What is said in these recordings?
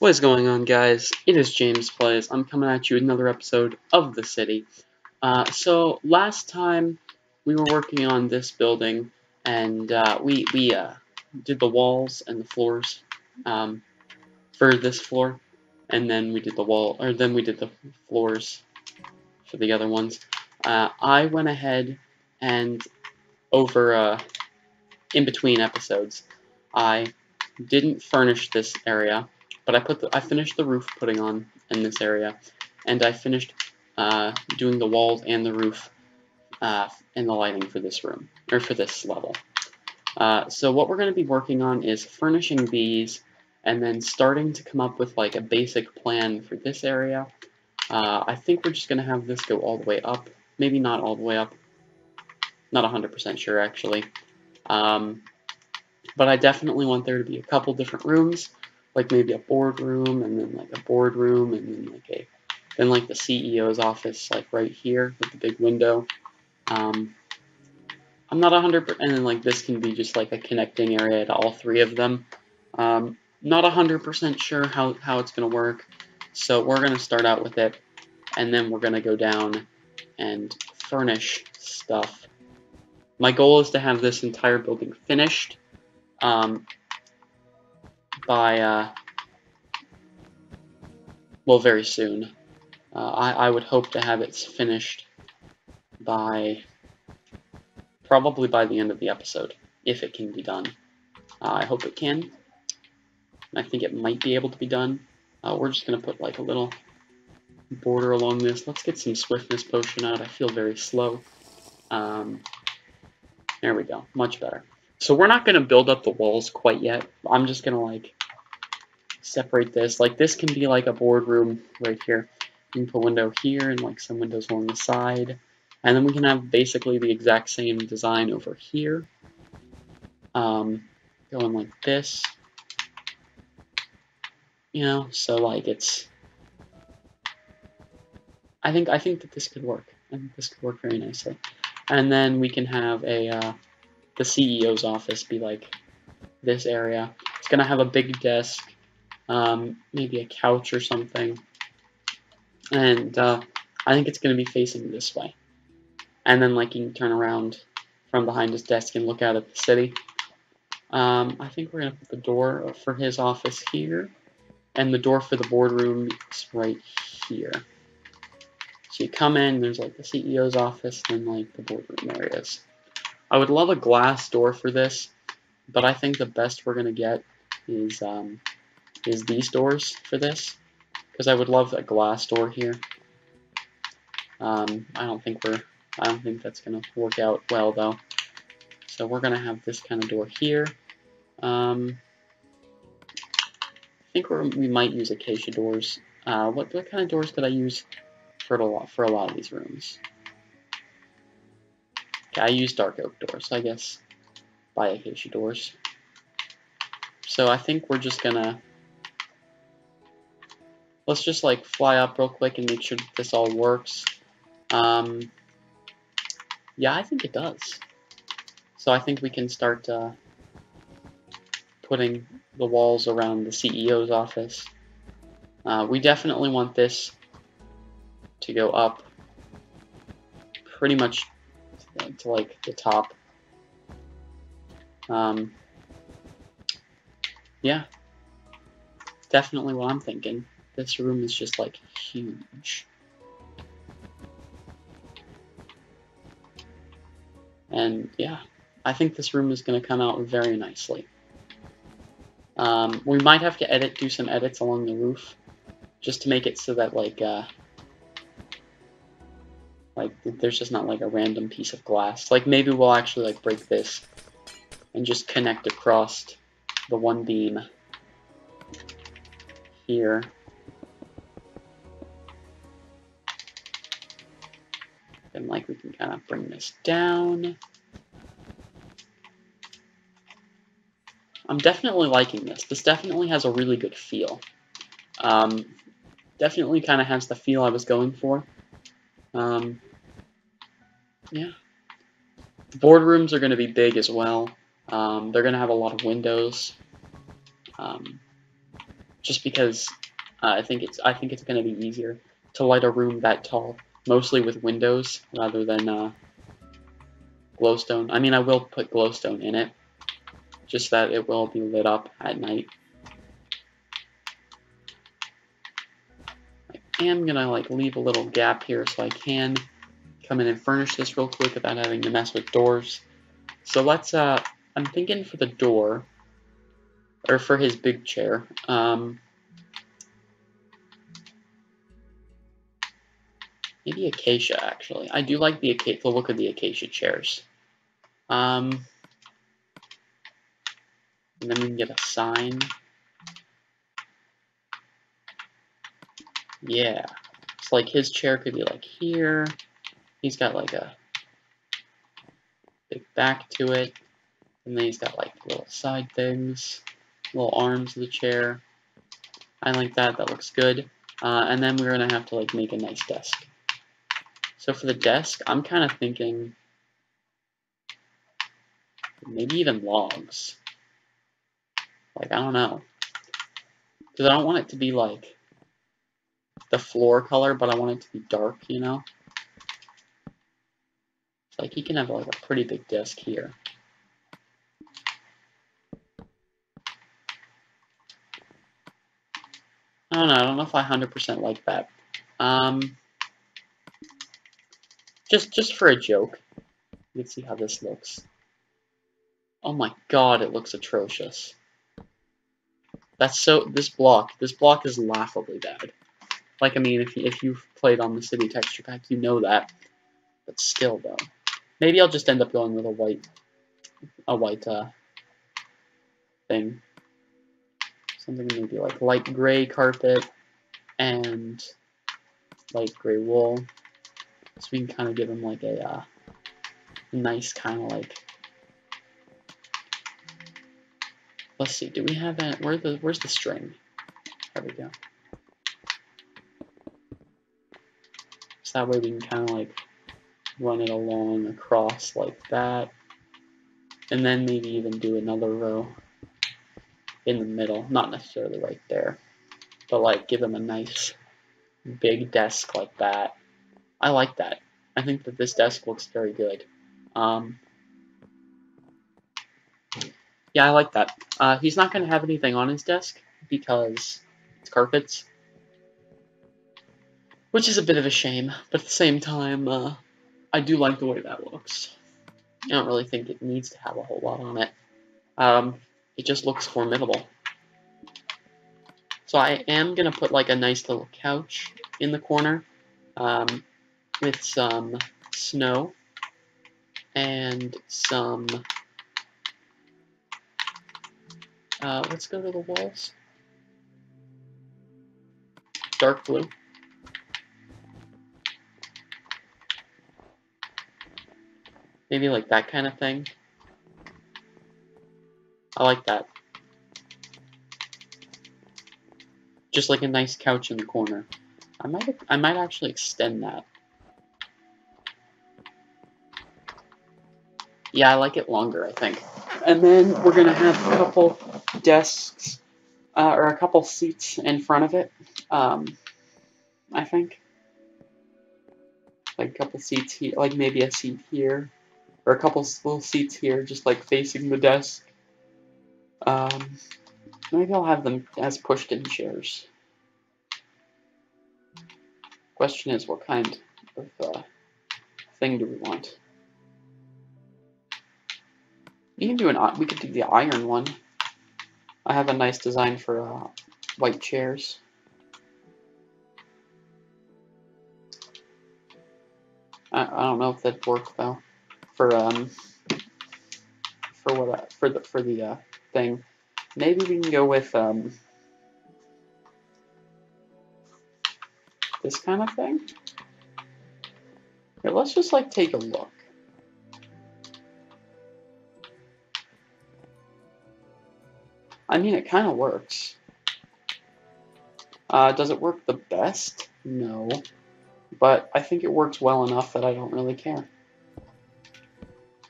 What is going on, guys? It is James Plays. I'm coming at you with another episode of The City. So last time we were working on this building, and we did the walls and the floors for this floor, and then we did the floors for the other ones. I went ahead and over in between episodes, I didn't furnish this area. But I finished the roof putting on in this area, and I finished doing the walls and the roof and the lighting for this room, or for this level. So what we're going to be working on is furnishing these, and then starting to come up with like a basic plan for this area. I think we're just going to have this go all the way up. Maybe not all the way up. Not 100% sure, actually. But I definitely want there to be a couple different rooms, like maybe a boardroom, and then like a boardroom, and then like the CEO's office, like right here with the big window. I'm not 100%, and then like this can be just like a connecting area to all three of them. Not 100% sure how it's gonna work, so we're gonna start out with it, and then we're gonna go down and furnish stuff. My goal is to have this entire building finished by well, very soon. I would hope to have it finished by probably by the end of the episode, if it can be done. I hope it can, and I think it might be able to be done. We're just going to put like a little border along this. Let's get some swiftness potion out. I feel very slow. There we go, much better. So we're not going to build up the walls quite yet. I'm just going to like separate this. Like this can be like a boardroom right here. You can put a window here and like some windows along the side. And then we can have basically the exact same design over here. Going like this. You know, so like it's... I think that this could work. I think this could work very nicely. And then we can have the CEO's office be like this area. It's gonna have a big desk, maybe a couch or something. And I think it's gonna be facing this way. And then like you can turn around from behind his desk and look out at the city. I think we're gonna put the door for his office here, and the door for the boardroom is right here. So you come in, there's like the CEO's office, and then like the boardroom areas. I would love a glass door for this, but I think the best we're gonna get is these doors for this, because I would love a glass door here. I don't think that's gonna work out well though. So we're gonna have this kind of door here. I think we might use acacia doors. What kind of doors did I use for a lot of these rooms? Okay, I used dark oak doors, so I guess buy acacia doors. So I think we're just gonna... Let's just like fly up real quick and make sure that this all works. Yeah, I think it does. So I think we can start putting the walls around the CEO's office. We definitely want this to go up pretty much to like the top. Yeah, definitely what I'm thinking. This room is just like huge. And yeah, I think this room is going to come out very nicely. We might have to do some edits along the roof, just to make it so that like there's just not like a random piece of glass. Like maybe we'll actually like break this and just connect across the one beam here. And like we can kind of bring this down. I'm definitely liking this. This definitely has a really good feel. Definitely kind of has the feel I was going for. Yeah. The boardrooms are going to be big as well. They're going to have a lot of windows. just because I think it's going to be easier to light a room that tall, mostly with windows rather than glowstone. I mean, I will put glowstone in it, just that it will be lit up at night. I am gonna like leave a little gap here so I can come in and furnish this real quick without having to mess with doors. So let's I'm thinking for the door, or for his big chair, maybe acacia, actually. I do like the look of the acacia chairs. And then we can get a sign. Yeah. It's like his chair could be like here. He's got like a big back to it. And then he's got like little side things, little arms of the chair. I like that. That looks good. And then we're going to have to like make a nice desk. So for the desk, I'm kind of thinking maybe even logs. Like, I don't know. Because I don't want it to be like the floor color, but I want it to be dark, you know? Like, he can have like a pretty big desk here. I don't know. I don't know if I 100% like that. Just for a joke. You can see how this looks. Oh my god, it looks atrocious. That's so, this block is laughably bad. Like, I mean, if you've played on the City texture pack, you know that. But still, though. Maybe I'll just end up going with a white thing. Something maybe like light gray carpet and light gray wool. So we can kind of give him like a nice kind of like. Let's see. Do we have that? Where's the string? There we go. So that way we can kind of like run it along across like that, and then maybe even do another row in the middle. Not necessarily right there, but like give him a nice big desk like that. I like that. I think that this desk looks very good. Yeah, I like that. He's not going to have anything on his desk because it's carpets, which is a bit of a shame, but at the same time, I do like the way that looks. I don't really think it needs to have a whole lot on it. It just looks formidable. So I am going to put like a nice little couch in the corner with some snow and some... let's go to the walls. Dark blue. Maybe like that kind of thing. I like that. Just like a nice couch in the corner. I might actually extend that. Yeah, I like it longer, I think. And then we're gonna have a couple desks, or a couple seats in front of it. I think. Like a couple seats here, like maybe a seat here, or a couple little seats here, just like facing the desk. Maybe I'll have them as pushed-in chairs. Question is, what kind of thing do we want? We could do the iron one. I have a nice design for white chairs. I don't know if that'd work though for the thing. Maybe we can go with this kind of thing. Here, let's just like take a look. I mean, it kind of works. Does it work the best? No. But I think it works well enough that I don't really care.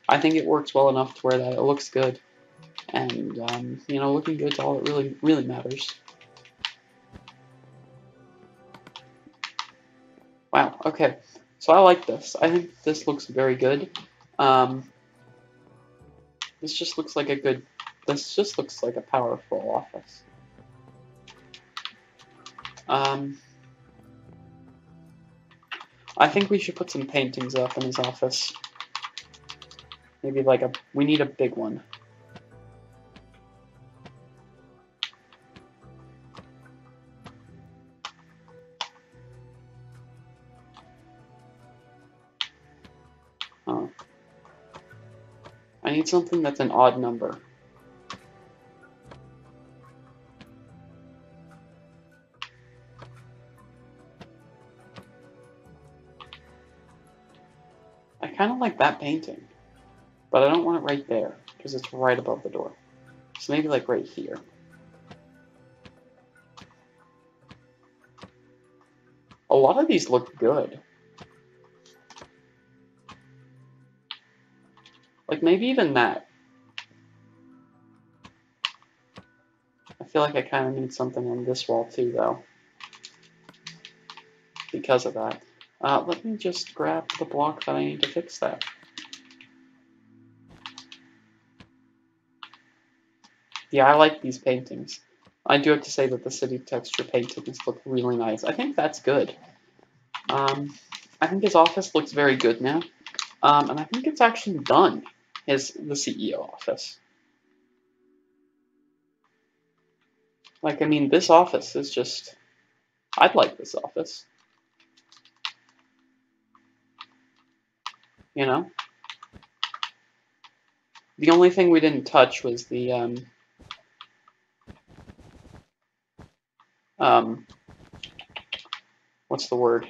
I think it works well enough to where that it looks good. And, you know, looking good is all that really matters. Wow, okay. So I like this. I think this looks very good. Um, this just looks like a good... This just looks like a powerful office. I think we should put some paintings up in his office. Maybe like a... We need a big one. Oh. I need something that's an odd number. I kind of like that painting, but I don't want it right there, because it's right above the door. So maybe like right here. A lot of these look good. Like maybe even that. I feel like I kind of need something on this wall too, though. Because of that. Let me just grab the block that I need to fix that. Yeah, I like these paintings. I do have to say that the city texture paintings look really nice. I think that's good. I think his office looks very good now. And I think it's actually done, the CEO office. Like, I mean, this office is just... I'd like this office. You know? The only thing we didn't touch was the, what's the word?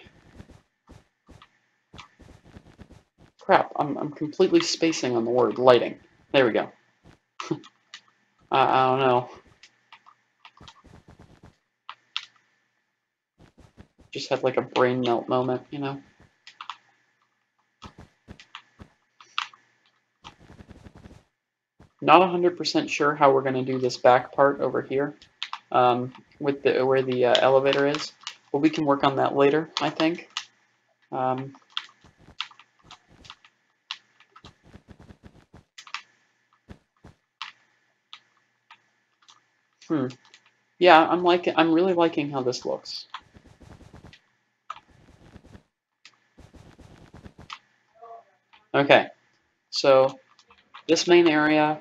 Crap, I'm completely spacing on the word. Lighting. There we go. I don't know. Just had like a brain melt moment, you know? Not 100% sure how we're going to do this back part over here, with the where the elevator is, but we can work on that later, I think. Yeah, I'm really liking how this looks. Okay, so this main area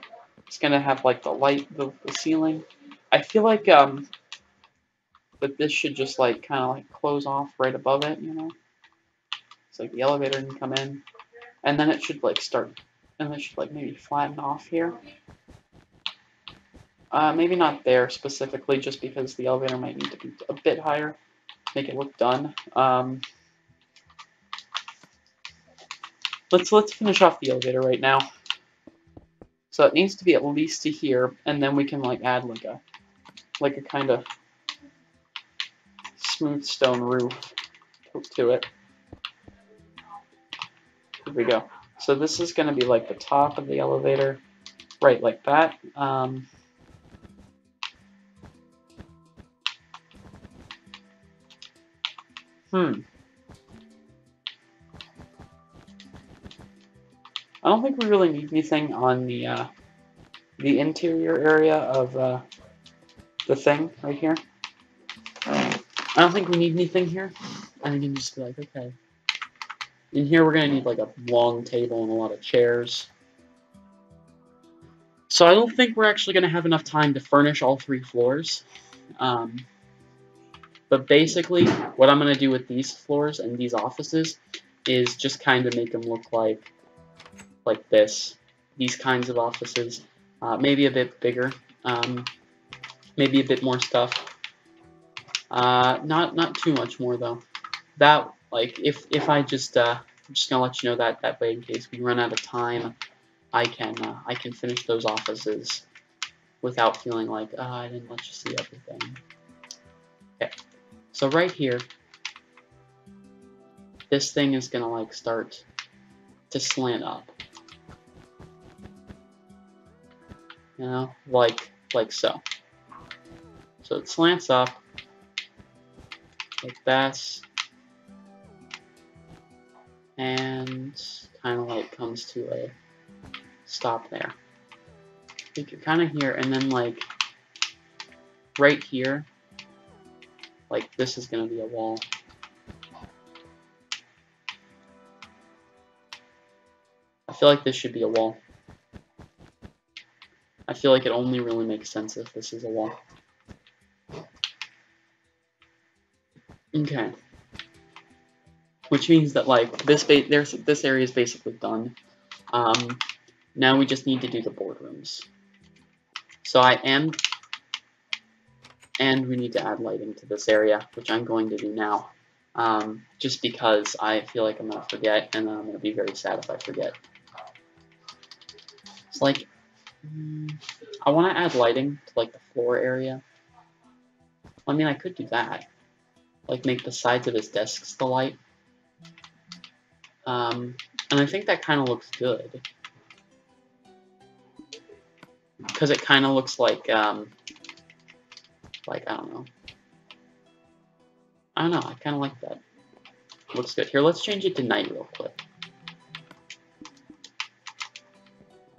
is gonna have like the light, the ceiling. I feel like that this should just like kind of like close off right above it, you know. It's like the elevator can come in, and then it should like start, and it should like maybe flatten off here. Maybe not there specifically, just because the elevator might need to be a bit higher, make it look done. Let's finish off the elevator right now. So it needs to be at least to here, and then we can like add like a kind of smooth stone roof to it. Here we go. So this is going to be like the top of the elevator, right like that. I don't think we really need anything on the interior area of the thing right here. I don't think we need anything here. I think we can just be like, okay. In here we're going to need like a long table and a lot of chairs. So I don't think we're actually going to have enough time to furnish all 3 floors. But basically, what I'm going to do with these floors and these offices is just kind of make them look like this. These kinds of offices. Maybe a bit bigger. Maybe a bit more stuff. Not too much more though. That, like, if I just I'm just gonna let you know that way in case we run out of time, I can finish those offices without feeling like I didn't let you see everything. Okay, so right here, this thing is gonna like start to slant up. You know, like so. So it slants up like that. and kind of like comes to a stop there. I think you're kind of here, and then like right here, like this is gonna be a wall. I feel like this should be a wall. I feel like it only really makes sense if this is a wall. Okay. Which means that like this area is basically done. Now we just need to do the boardrooms. So and we need to add lighting to this area, which I'm going to do now. Just because I feel like I'm gonna forget, and then I'm gonna be very sad if I forget. It's like I want to add lighting to like the floor area. I mean, I could do that. Like make the sides of his desks the light. And I think that kind of looks good. Because it kind of looks like I don't know. I kind of like that. Looks good. Here, let's change it to night real quick.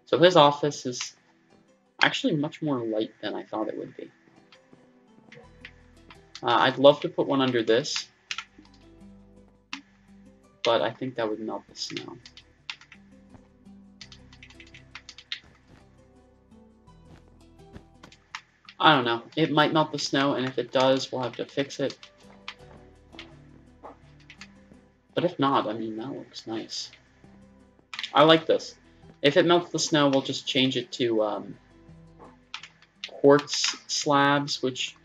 So his office is actually much more light than I thought it would be. I'd love to put one under this, but I think that would melt the snow. I don't know. It might melt the snow, and if it does, we'll have to fix it. But if not, I mean, that looks nice. I like this. If it melts the snow, we'll just change it to quartz slabs, which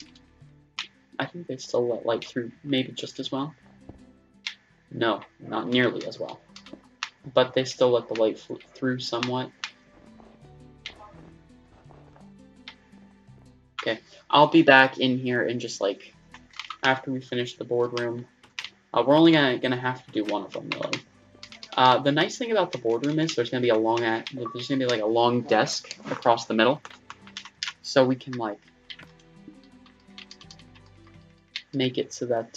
I think they still let light through maybe just as well. No, not nearly as well. But they still let the light through somewhat. Okay, I'll be back in here in just like after we finish the boardroom. We're only gonna have to do one of them really. The nice thing about the boardroom is there's gonna be like a long desk across the middle, so we can like make it so that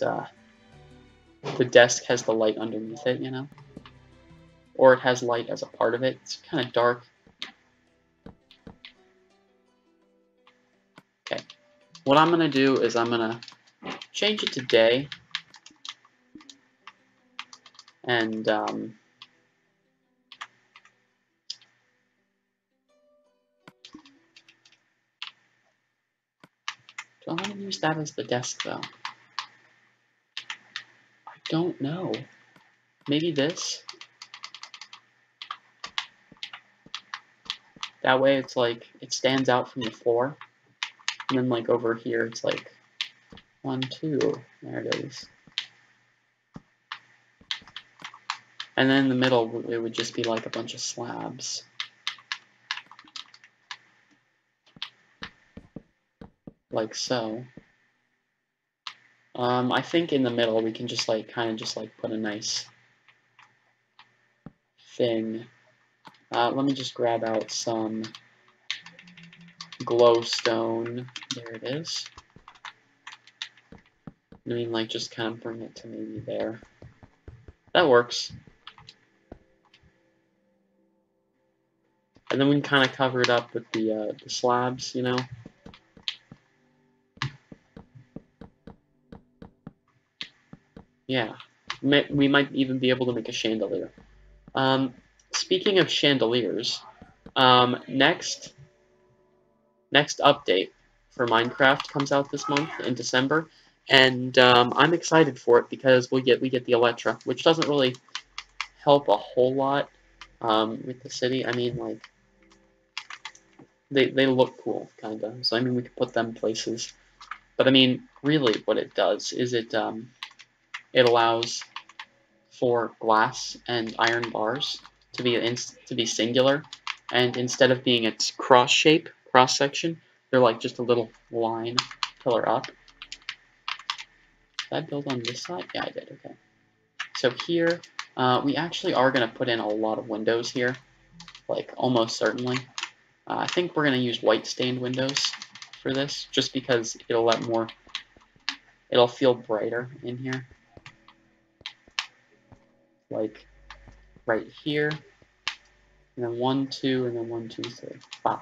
the desk has the light underneath it, you know, or it has light as a part of it. It's kind of dark. Okay, what I'm gonna do is I'm gonna change it to day, and do I want to use that as the desk though? I don't know. Maybe this? That way it's like, it stands out from the floor. And then like over here, it's like 1, 2, there it is. And then in the middle, it would just be like a bunch of slabs. Like so. I think in the middle we can just like kind of just like put a nice thing. Let me just grab out some glowstone. There it is. I mean, like just kind of bring it to maybe there. That works. And then we can kind of cover it up with the slabs, you know. Yeah, we might even be able to make a chandelier. Speaking of chandeliers, next update for Minecraft comes out this month in December, and I'm excited for it because we get the Elytra, which doesn't really help a whole lot with the city. I mean, like they look cool, kinda. So I mean, we could put them places, but I mean, really, what it does is it allows for glass and iron bars to be singular, and instead of being its cross section, they're like just a little line pillar up. Did I build on this side? Yeah, I did. Okay. So here, we actually are going to put in a lot of windows here, like almost certainly. I think we're going to use white stained windows for this, just because it'll feel brighter in here. Like right here, and then 1, 2, and then 1, 2, 3. Wow,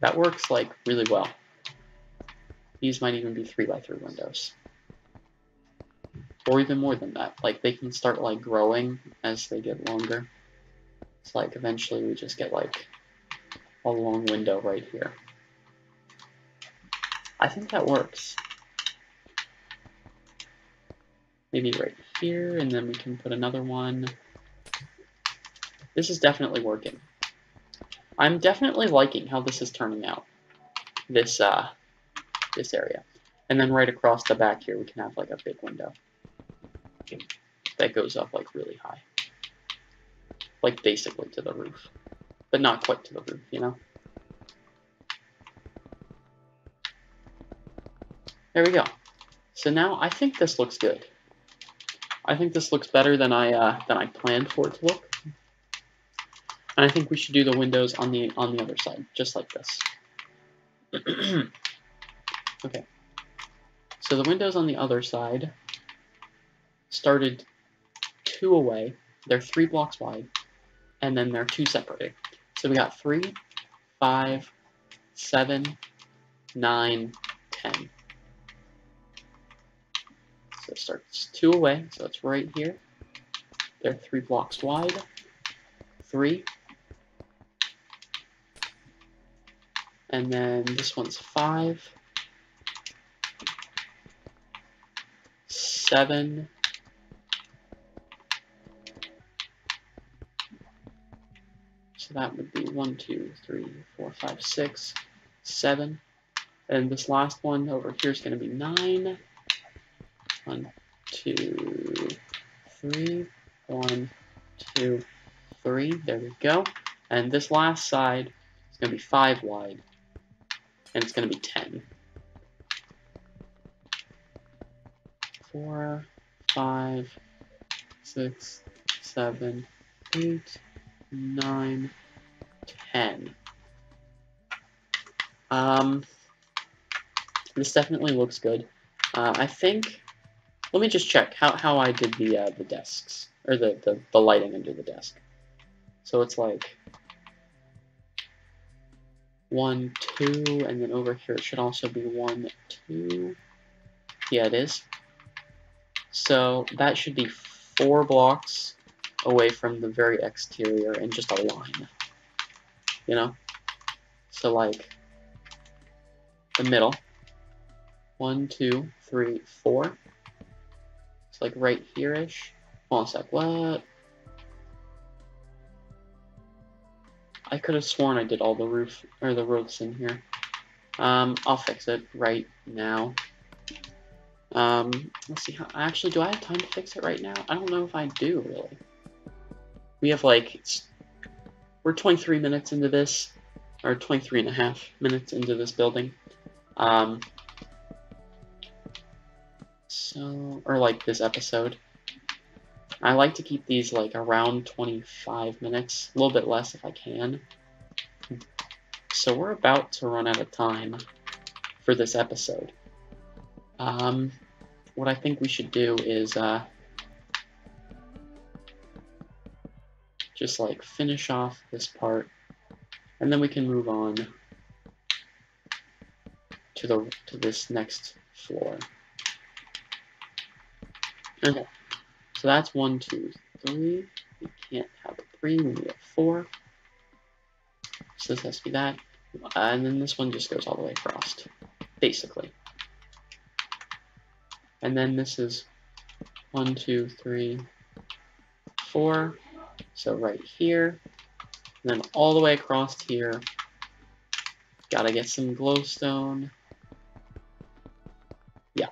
that works like really well. These might even be 3x3 windows, or even more than that. Like they can start like growing as they get longer. It's like eventually we just get like a long window right here. I think that works. Maybe right here, and then we can put another one. This is definitely working. I'm definitely liking how this is turning out. This this area. And then right across the back here we can have like a big window that goes up like really high. Like basically to the roof. But not quite to the roof, you know? There we go. So now I think this looks good. I think this looks better than I planned for it to look. And I think we should do the windows on the other side, just like this. Okay. So the windows on the other side started 2 away. They're 3 blocks wide, and then they're 2 separated. So we got 3, 5, 7, 9, 10. So it starts 2 away, so it's right here. They're 3 blocks wide. 3. And then this one's 5, 7, so that would be 1, 2, 3, 4, 5, 6, 7. And this last one over here is going to be 9. 1, 2, 3. 1, 2, 3. There we go. And this last side is going to be 5 wide. And it's going to be 10. 4, 5, 6, 7, 8, 9, 10. This definitely looks good. I think. Let me just check how I did the desks or the lighting under the desk. So it's like 1, 2, and then over here it should also be 1, 2. Yeah, it is. So that should be 4 blocks away from the very exterior and just a line. You know? So like the middle. 1, 2, 3, 4. It's like right here-ish. Hold on a sec. What? I could have sworn I did all the roof or the roofs in here. I'll fix it right now. Let's see how. Actually, do I have time to fix it right now? I don't know if I do really. We have like we're 23 minutes into this, or 23 and a half minutes into this building. So, or like this episode. I like to keep these like around 25 minutes, a little bit less if I can. So we're about to run out of time for this episode. What I think we should do is just like finish off this part, and then we can move on to this next floor. Okay, so that's 1, 2, 3. We can't have a 3. We need a 4. So this has to be that, and then this one just goes all the way across, basically. And then this is 1, 2, 3, 4. So right here, and then all the way across here. Gotta get some glowstone. Yeah.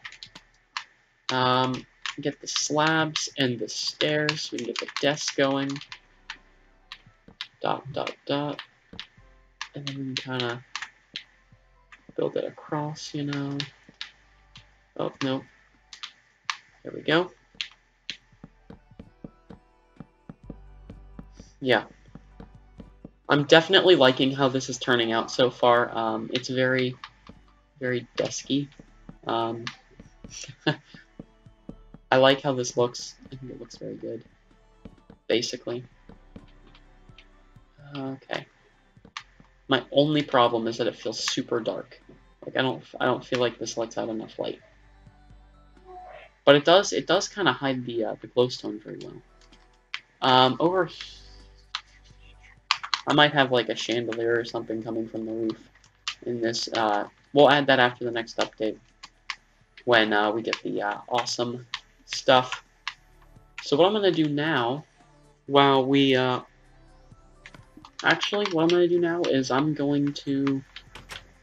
Get the slabs and the stairs so we can get the desk going. Dot, dot, dot. And then we can kind of build it across, you know. Oh, no. There we go. Yeah. I'm definitely liking how this is turning out so far. It's very, very desky. I like how this looks. I think it looks very good, basically. Okay. My only problem is that it feels super dark. Like I don't feel like this lets out enough light. But it does kind of hide the glowstone very well. Over I might have like a chandelier or something coming from the roof in this. We'll add that after the next update when we get the awesome stuff. So what I'm going to do now, while we... actually, what I'm going to do now is I'm going to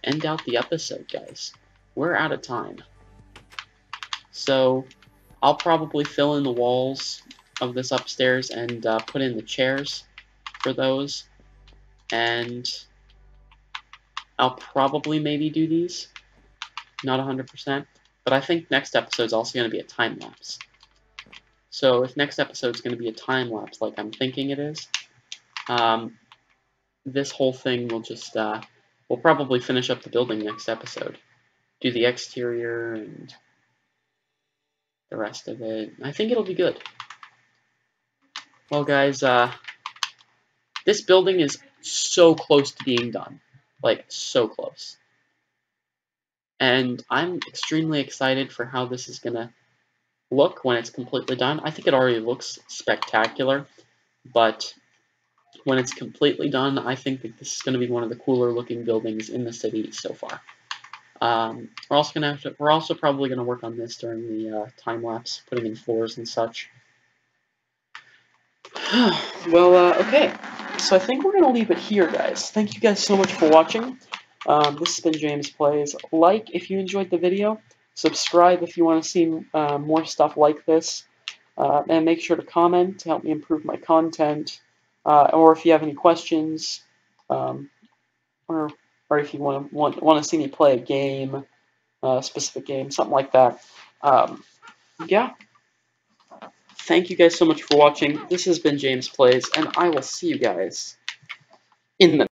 end out the episode, guys. We're out of time. So I'll probably fill in the walls of this upstairs and put in the chairs for those. And I'll probably maybe do these. Not 100%. But I think next episode's also going to be a time-lapse. So if next episode's going to be a time-lapse like I'm thinking it is, this whole thing will just, we'll probably finish up the building next episode. Do the exterior and the rest of it. I think it'll be good. Well, guys, this building is so close to being done. Like, so close. And I'm extremely excited for how this is going to look when it's completely done. I think it already looks spectacular, but when it's completely done, I think that this is going to be one of the cooler looking buildings in the city so far. We're also probably going to work on this during the time lapse, putting in floors and such. Well, okay. So I think we're going to leave it here, guys. Thank you guys so much for watching. This has been James Plays. Like if you enjoyed the video. Subscribe if you want to see more stuff like this. And make sure to comment to help me improve my content. Or if you have any questions, or if you want to see me play a game, a specific game, something like that. Yeah. Thank you guys so much for watching. This has been James Plays, and I will see you guys in the